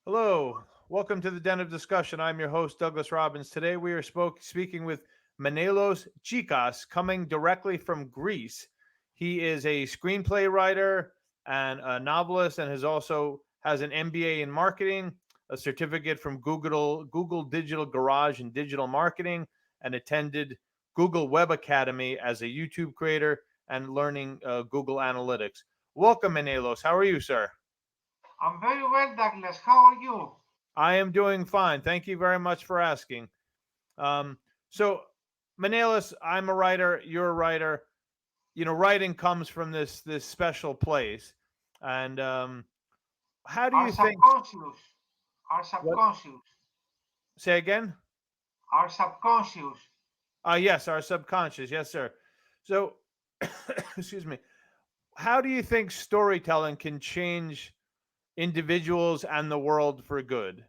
Hello, welcome to the Den of Discussion. I'm your host, Douglas Robbins. Today we are speaking with Menelaos Gkikas, coming directly from Greece. He is a screenplay writer and a novelist, and has an MBA in marketing, a certificate from Google Digital Garage in digital marketing, and attended Google Web Academy as a YouTube creator and learning Google Analytics. Welcome, Menelaos. How are you, sir? I'm very well, Douglas. How are you? I am doing fine. Thank you very much for asking. So, Manelis, I'm a writer. You're a writer. Writing comes from this special place. And how do Our you think? subconscious, our What? subconscious, Say again? our subconscious. Yes, our subconscious. Yes, sir. So, excuse me. How do you think storytelling can change individuals and the world for good?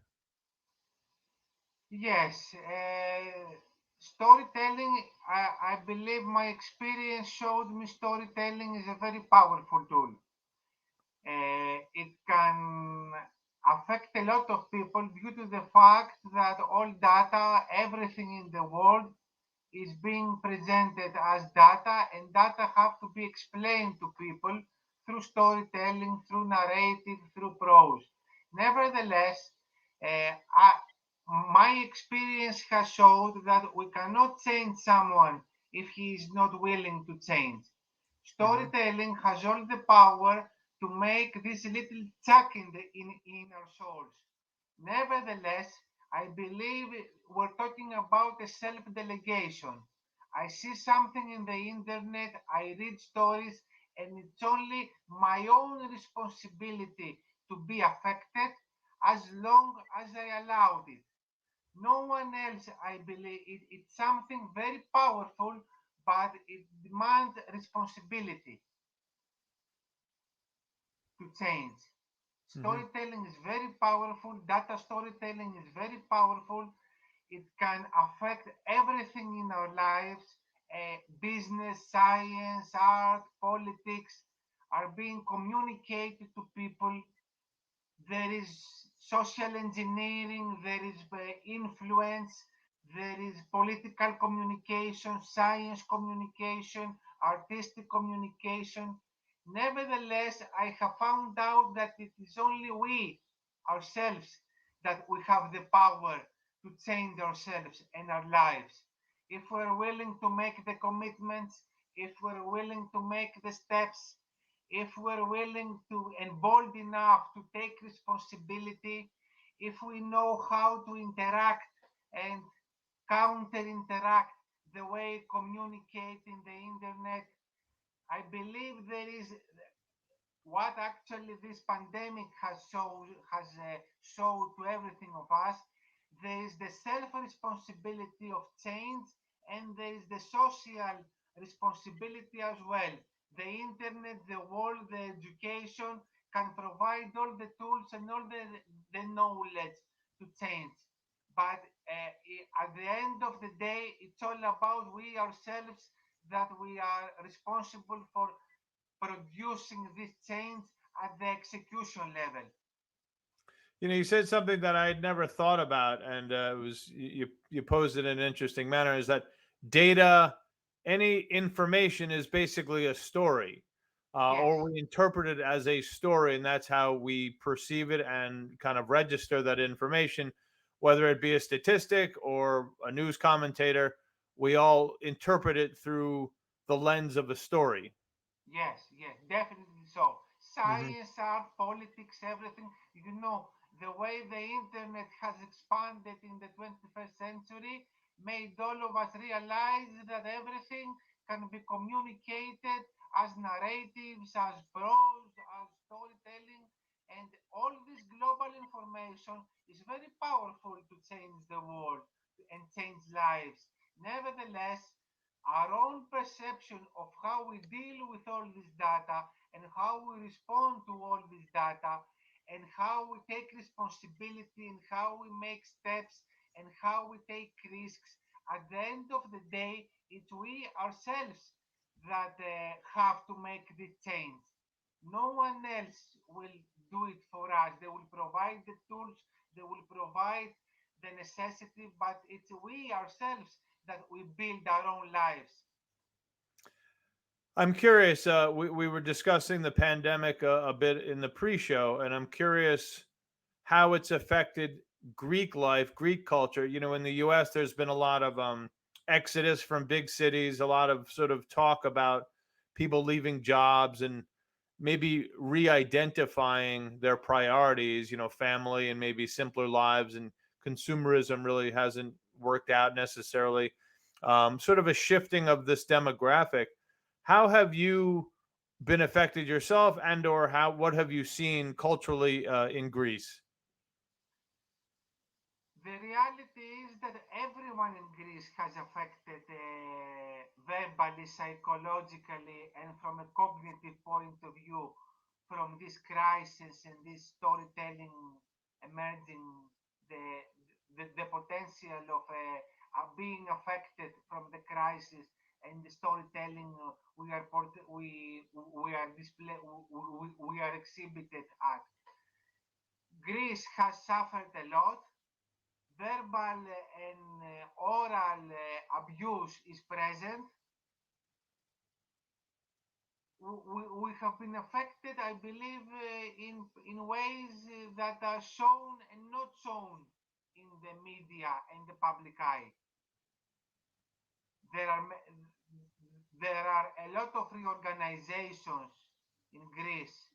Yes, storytelling, I believe my experience showed me storytelling is a very powerful tool. It can affect a lot of people due to the fact that all data, everything in the world is being presented as data, and data have to be explained to people through storytelling, through narrative, through prose. Nevertheless, my experience has showed that we cannot change someone if he is not willing to change. Hmm. Storytelling has all the power to make this little chuck in our souls. Nevertheless, I believe we're talking about a self delegation. I see something in the internet, I read stories, and it's only my own responsibility to be affected as long as I allowed it. No one else, I believe, it's something very powerful, but it demands responsibility to change. Hmm. Storytelling is very powerful, data storytelling is very powerful. It can affect everything in our lives. Business, science, art, politics are being communicated to people. There is social engineering, there is influence, there is political communication, science communication, artistic communication. Nevertheless, I have found out that it is only we ourselves that we have the power to change ourselves and our lives. If we're willing to make the commitments, if we're willing to make the steps, if we're willing to and bold enough to take responsibility, if we know how to interact and counter interact the way communicate in the internet, I believe there is what actually this pandemic has showed to everything of us. There is the self responsibility of change, and there is the social responsibility as well. The internet, the world, the education can provide all the tools and all the knowledge to change, but at the end of the day it's all about we ourselves, that we are responsible for producing this change at the execution level. You said something that I had never thought about, and it was you posed it in an interesting manner. Is that data, any information is basically a story, Yes, or we interpret it as a story, and that's how we perceive it and kind of register that information, whether it be a statistic or a news commentator. We all interpret it through the lens of a story. yes, definitely so. Hmm. Science, art, politics, everything. The way the internet has expanded in the 21st century made all of us realize that everything can be communicated as narratives, as prose, as storytelling, and all this global information is very powerful to change the world and change lives. Nevertheless, our own perception of how we deal with all this data and how we respond to all this data and how we take responsibility and how we make steps and how we take risks, at the end of the day it's we ourselves that have to make this change. No one else will do it for us. They will provide the tools, provide the necessity, but it's we ourselves that we build our own lives. I'm curious. We were discussing the pandemic a bit in the pre-show, and I'm curious how it's affected Greek life, Greek culture. You know, in the U.S., there's been a lot of exodus from big cities, a lot of sort of talk about people leaving jobs and maybe re-identifying their priorities. You know, family and maybe simpler lives, and consumerism really hasn't worked out necessarily. Sort of a shifting of this demographic. How have you been affected yourself, and or how what have you seen culturally in Greece? The reality is that everyone in Greece has affected verbally, psychologically, and from a cognitive point of view from this crisis and this storytelling emerging, the the potential of being affected from the crisis and the storytelling we are display we are exhibited at. Greece has suffered a lot. Verbal and oral abuse is present. We have been affected, I believe, in ways that are shown and not shown in the media and the public eye. There are there are a lot of reorganizations in Greece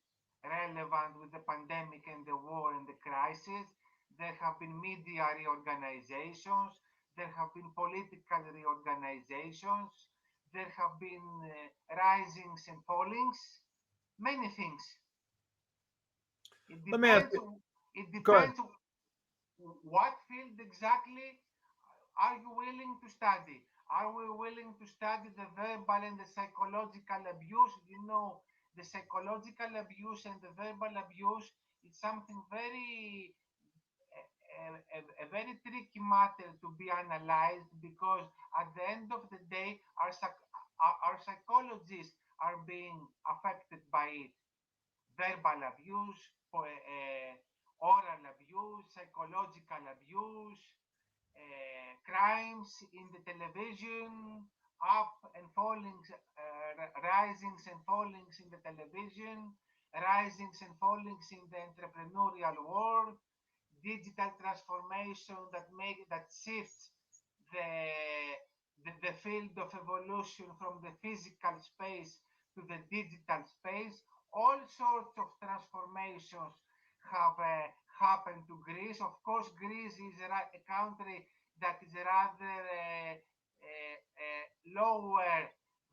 relevant with the pandemic and the war and the crisis. There have been media reorganizations. There have been political reorganizations. There have been risings and fallings. Many things. It Let me ask depends. you. It Go ahead. depends what field exactly are you willing to study? Are we willing to study the verbal and the psychological abuse? You know, the psychological abuse and the verbal abuse is something very a very tricky matter to be analyzed because at the end of the day, our psychologists are being affected by it. Verbal abuse, oral abuse, psychological abuse, crimes in the television, up and fallings, risings and fallings in the television, risings and fallings in the entrepreneurial world, digital transformation that shifts the, the field of evolution from the physical space to the digital space. All sorts of transformations have happened to Greece. Of course, Greece is a country that is rather lower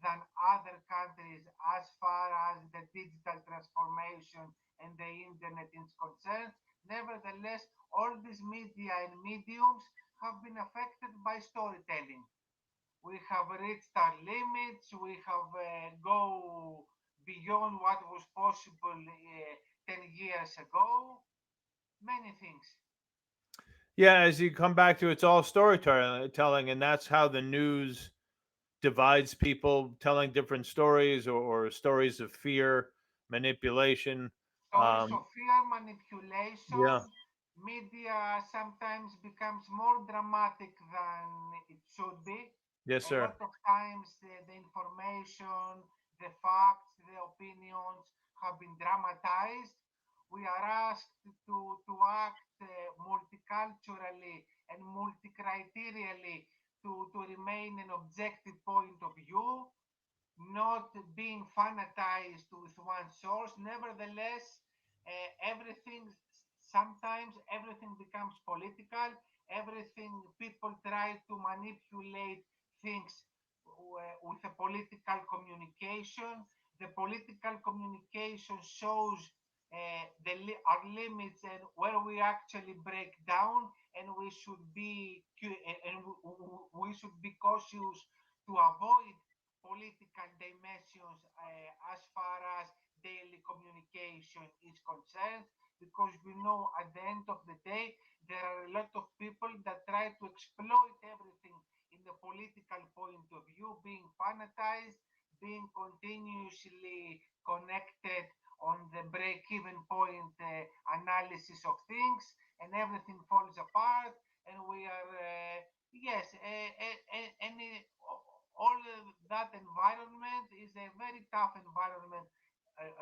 than other countries as far as the digital transformation and the internet is concerned. Nevertheless, all these media and mediums have been affected by storytelling. We have reached our limits. We have go beyond what was possible 10 years ago. Many things. Yeah, as you come back to it's all storytelling, and that's how the news divides people, telling different stories or stories of fear, manipulation. Stories Um, of fear, yeah, manipulation, media sometimes becomes more dramatic than it should be. yes, A sir. lot of times the information, the facts, the opinions have been dramatized. We are asked to act multiculturally and multicriterially to remain an objective point of view, not being fanatized with one source. Nevertheless, everything sometimes everything becomes political. Everything people try to manipulate things with a political communication. The political communication shows our limits and where we actually break down, and we should be cautious to avoid political dimensions as far as daily communication is concerned, because we know at the end of the day there are a lot of people that try to exploit everything in the political point of view, being fanatized, being continuously connected on the break-even point analysis of things, and everything falls apart, and we are yes, any all that environment is a very tough environment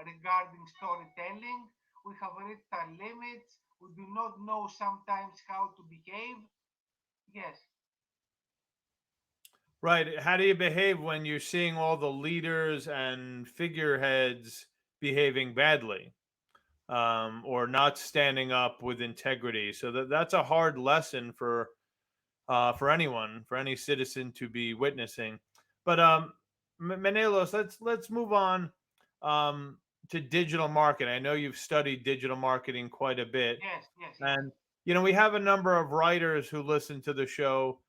regarding storytelling. We have reached our limits. We do not know sometimes how to behave. Yes, Right. How do you behave when you're seeing all the leaders and figureheads behaving badly, or not standing up with integrity? So that's a hard lesson for anyone, for any citizen to be witnessing. But Menelos, let's move on um, to digital marketing. I know you've studied digital marketing quite a bit, yes, yes, yes. and we have a number of writers who listen to the show.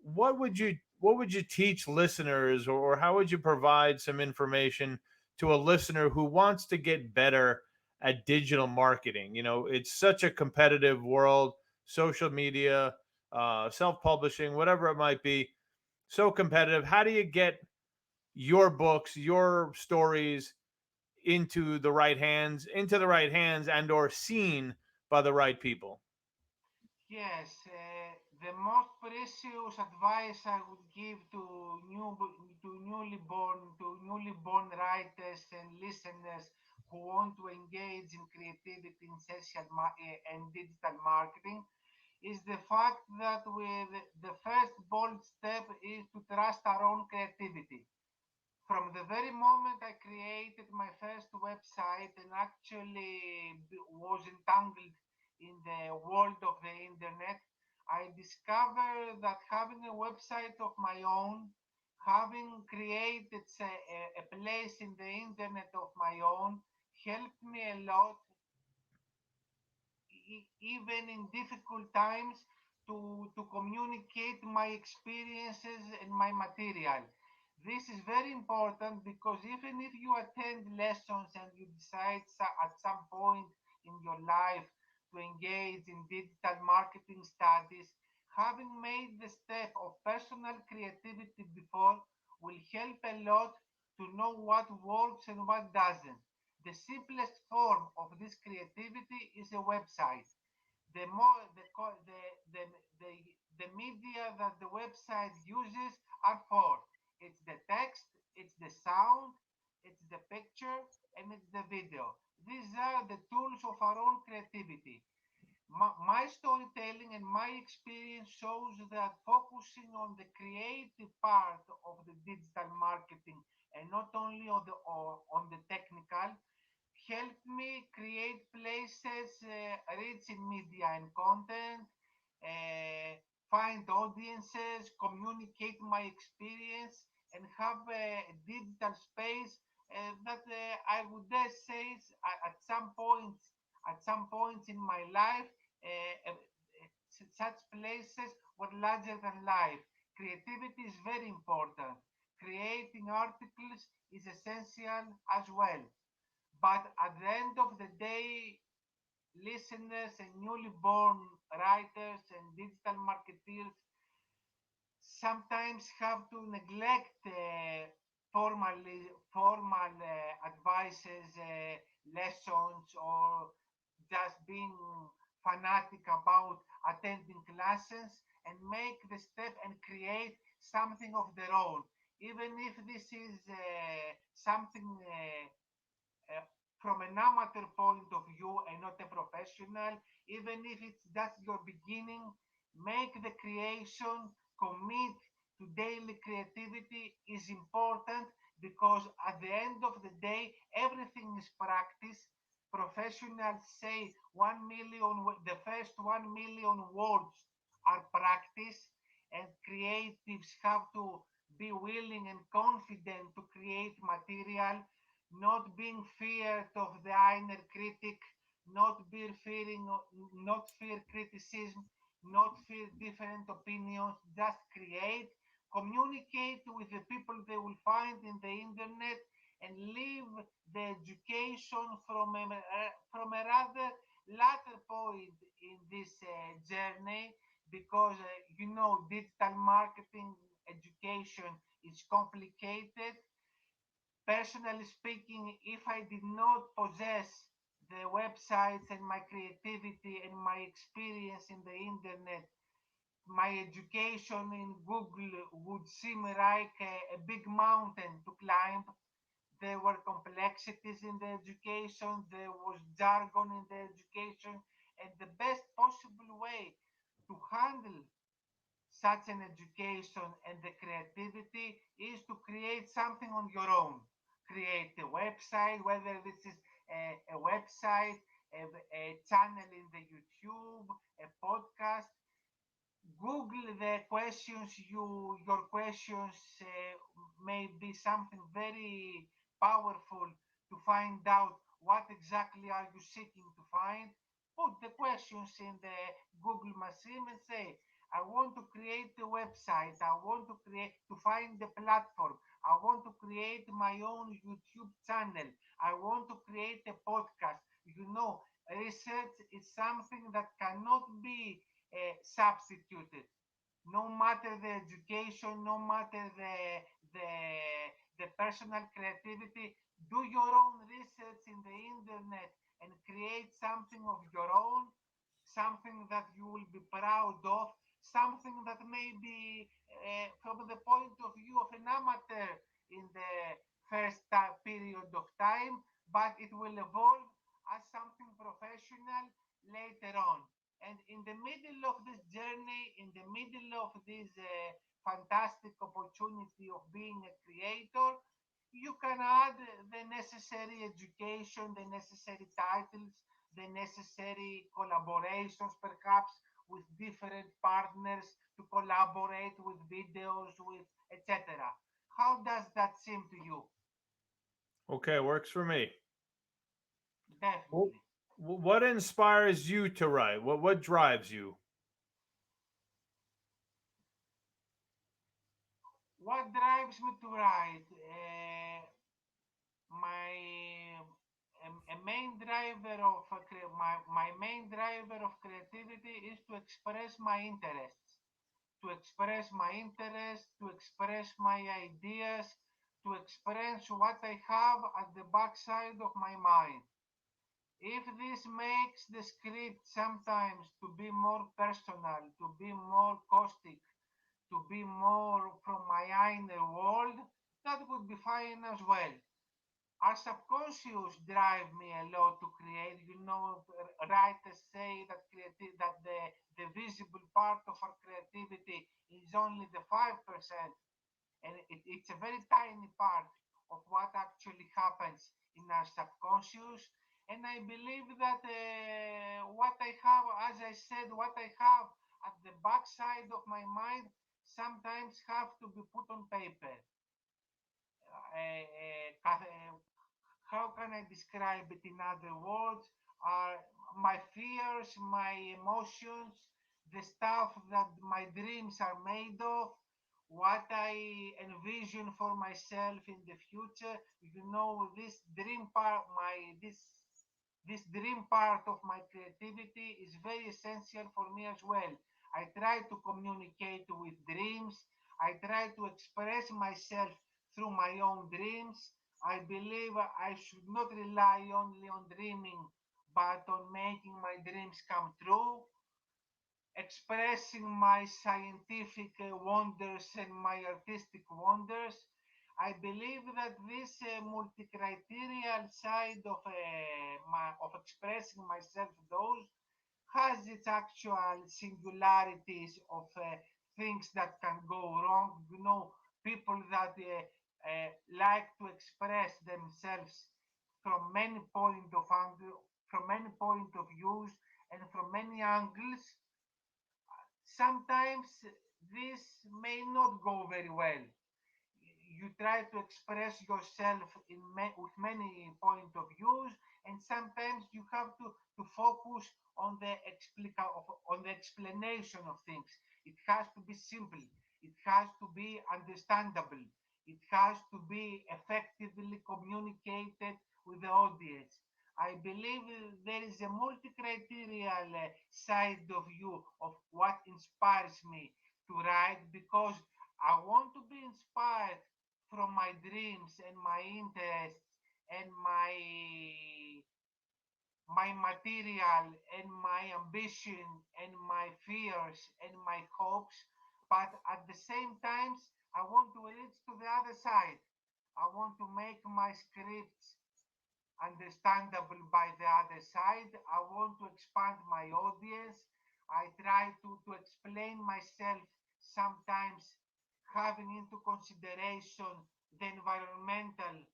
What would you teach listeners, or how would you provide some information to a listener who wants to get better at digital marketing? It's such a competitive world, social media, self-publishing, whatever it might be, so competitive. How do you get your books, your stories into the right hands and or seen by the right people? Yes, the most precious advice I would give to newly born writers and listeners who want to engage in creativity in and digital marketing is the fact that the first bold step is to trust our own creativity. From the very moment I created my first website and actually was entangled in the world of the internet, I discovered that having a website of my own, having created a place in the internet of my own, helped me a lot, even in difficult times, to communicate my experiences and my material. This is very important because even if you attend lessons and you decide at some point in your life to engage in digital marketing studies, having made the step of personal creativity before will help a lot to know what works and what doesn't. The simplest form of this creativity is a website. The more the, the, the media that the website uses are four. It's the text, it's the sound, it's the picture, and it's the video. These are the tools of our own creativity. My storytelling and my experience shows that focusing on the creative part of the digital marketing and not only on the technical helped me create places rich in media and content, uh, find audiences, communicate my experience, and have a digital space that I would dare say at some points in my life, such places were larger than life. Creativity is very important. Creating articles is essential as well. But at the end of the day, listeners and newly born writers and digital marketeers sometimes have to neglect formal advices, lessons, or just being fanatic about attending classes and make the step and create something of their own. Even if this is something uh, from an amateur point of view and not a professional, even if it's just your beginning, make the creation, commit to daily creativity is important because at the end of the day, everything is practice. Professionals say 1 million, the first 1 million words are practice, and creatives have to be willing and confident to create material, not being feared of the inner critic, not fear criticism, not fear different opinions, just create, communicate with the people they will find in the internet, and leave the education from a rather later point in this journey because digital marketing education is complicated. Personally speaking, if I did not possess the the websites and my creativity and my experience in the internet, my education in Google would seem like a big mountain to climb. There were complexities in the education, there was jargon in the education, and the best possible way to handle such an education and the creativity is to create something on your own. Create a website, whether this is a website, a channel in the YouTube, a podcast. Google the questions your questions may be something very powerful to find out what exactly are you seeking to find. Put the questions in the Google machine and say, I want to create a website, I want to create to find the platform, I want to create my own YouTube channel, I want to create a podcast. You know, research is something that cannot be substituted. No matter the education, no matter the the personal creativity, do your own research in the internet and create something of your own, something that you will be proud of, something that may be from the point of view of an amateur in the first period of time, but it will evolve as something professional later on. And in the middle of this journey, in the middle of this fantastic opportunity of being a creator, you can add the necessary education, the necessary titles, the necessary collaborations, perhaps with different partners to collaborate with videos, with etc. How does that seem to you? Okay, works for me. Definitely. What inspires you to write? What drives you? What drives me to write? My a main driver of my main driver of creativity is to express my interests, to express my ideas, to express what I have at the backside of my mind. If this makes the script sometimes to be more personal, to be more caustic, to be more from my inner world, that would be fine as well. Our subconscious drive me a lot to create. You know, writers say that that the visible part of our creativity is only the 5%, and it's a very tiny part of what actually happens in our subconscious. And I believe that what I have, as I said, what I have at the backside of my mind sometimes have to be put on paper. How can I describe it in other words? Are my fears, my emotions, the stuff that my dreams are made of, what I envision for myself in the future. You know, this dream part of my creativity is very essential for me as well. I try to communicate with dreams. I try to express myself through my own dreams. I believe I should not rely only on dreaming, but on making my dreams come true, expressing my scientific wonders and my artistic wonders. I believe that this multi-criterial side of expressing myself, those has its actual singularities of things that can go wrong. You know, people that like to express themselves from many from many point of views, and from many angles. Sometimes this may not go very well. You try to express yourself with many point of views, and sometimes you have to focus on on the explanation of things. It has to be simple, it has to be understandable, it has to be effectively communicated with the audience. I believe there is a multi-criterial side of you of what inspires me to write, because I want to be inspired from my dreams and my interests and my material and my ambition and my fears and my hopes, but at the same time, I want to reach to the other side. I want to make my scripts understandable by the other side. I want to expand my audience. I try to explain myself sometimes having into consideration the environmental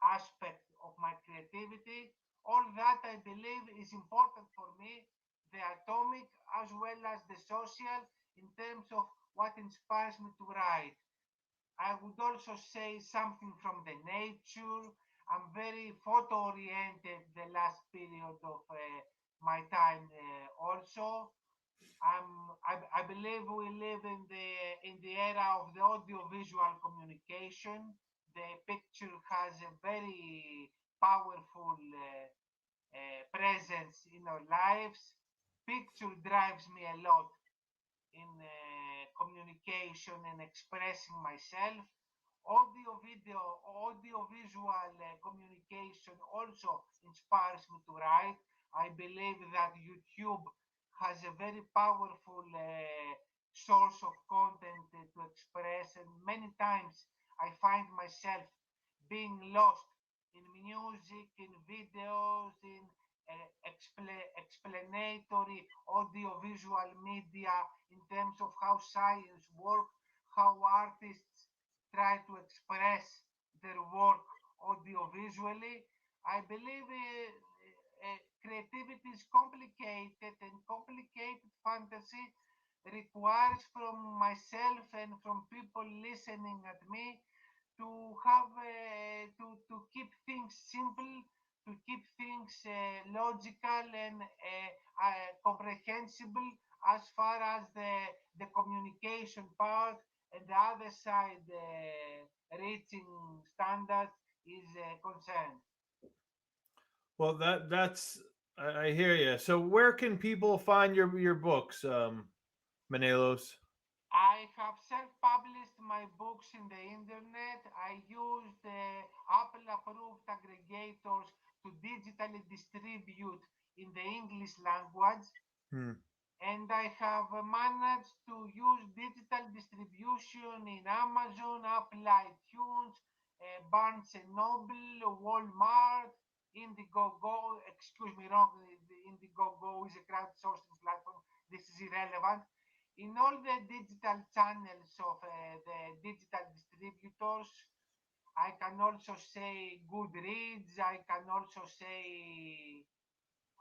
aspect of my creativity. All that I believe is important for me, the atomic as well as the social, in terms of what inspires me to write. I would also say something from the nature. I'm very photo oriented the last period of my time also. I believe we live in the era of the audio visual communication. The picture has a very powerful presence in our lives. Picture drives me a lot in communication and expressing myself. Audio visual communication also inspires me to write. I believe that YouTube has a very powerful source of content to express, and many times I find myself being lost in music, in videos, in explanatory audiovisual media in terms of how science works, how artists try to express their work audiovisually. I believe creativity is complicated, and complicated fantasy requires from myself and from people listening at me to have to keep things simple, to keep things logical and comprehensible as far as the communication part and the other side reaching standards is concerned. Well, that's I hear you. So where can people find your books, Manelos? I have self-published my books in the internet. I used Apple-approved aggregators to digitally distribute in the English language, Hmm. and I have managed to use digital distribution in Amazon, Apple iTunes, Barnes and Noble, Walmart, Indiegogo. Excuse me, wrong. Indiegogo is a crowdsourcing platform. This is irrelevant. In all the digital channels of the digital distributors, I can also say Goodreads. I can also say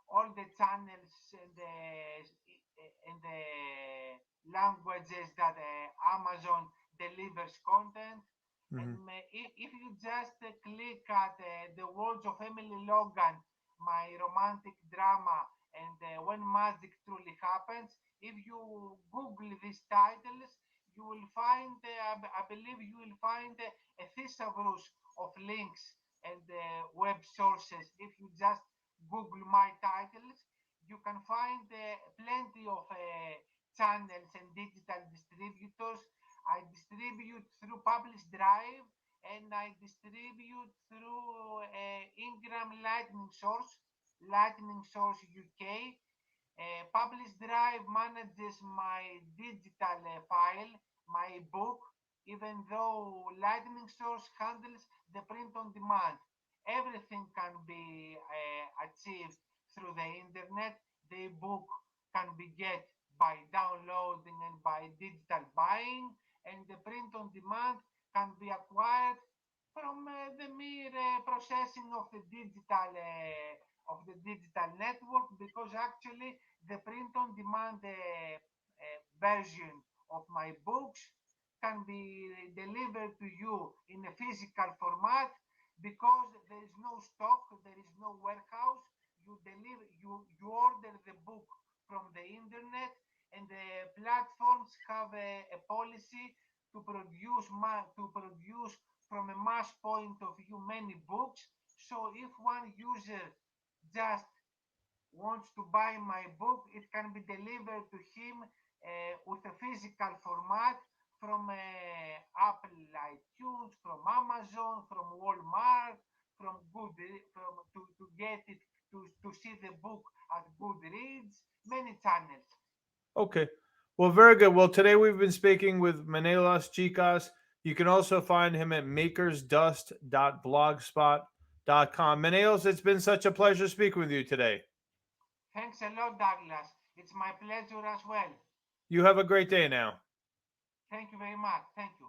all the channels and the languages that Amazon delivers content. And Hmm. if you just click at the words of Emily Logan, my romantic drama, and when magic truly happens, if you Google these titles, you will find, I believe, you will find a thesaurus of links and web sources. If you just Google my titles, you can find plenty of channels and digital distributors. I distribute through Publish Drive, and I distribute through Ingram Lightning Source UK. Publish Drive manages my digital file, my book, even though Lightning Source handles the print on demand. Everything can be achieved through the internet. The book can be get by downloading and by digital buying, and the print on demand can be acquired from the mere processing of the digital network, because actually the print on demand version of my books can be delivered to you in a physical format, because there is no stock, there is no warehouse. You order the book from the internet, and the platforms have a policy to produce from a mass point of view many books. So if one user just wants to buy my book, it can be delivered to him with a physical format from Apple iTunes, from Amazon, from Walmart, from Good, to get it to see the book at Goodreads, many channels. Okay. Well, very good. Well, today we've been speaking with Menelaos Gkikas. You can also find him at makersdust.blogspot.com. Menelaos, it's been such a pleasure speaking with you today. Thanks a lot, Douglas. It's my pleasure as well. You have a great day now. Thank you very much. Thank you.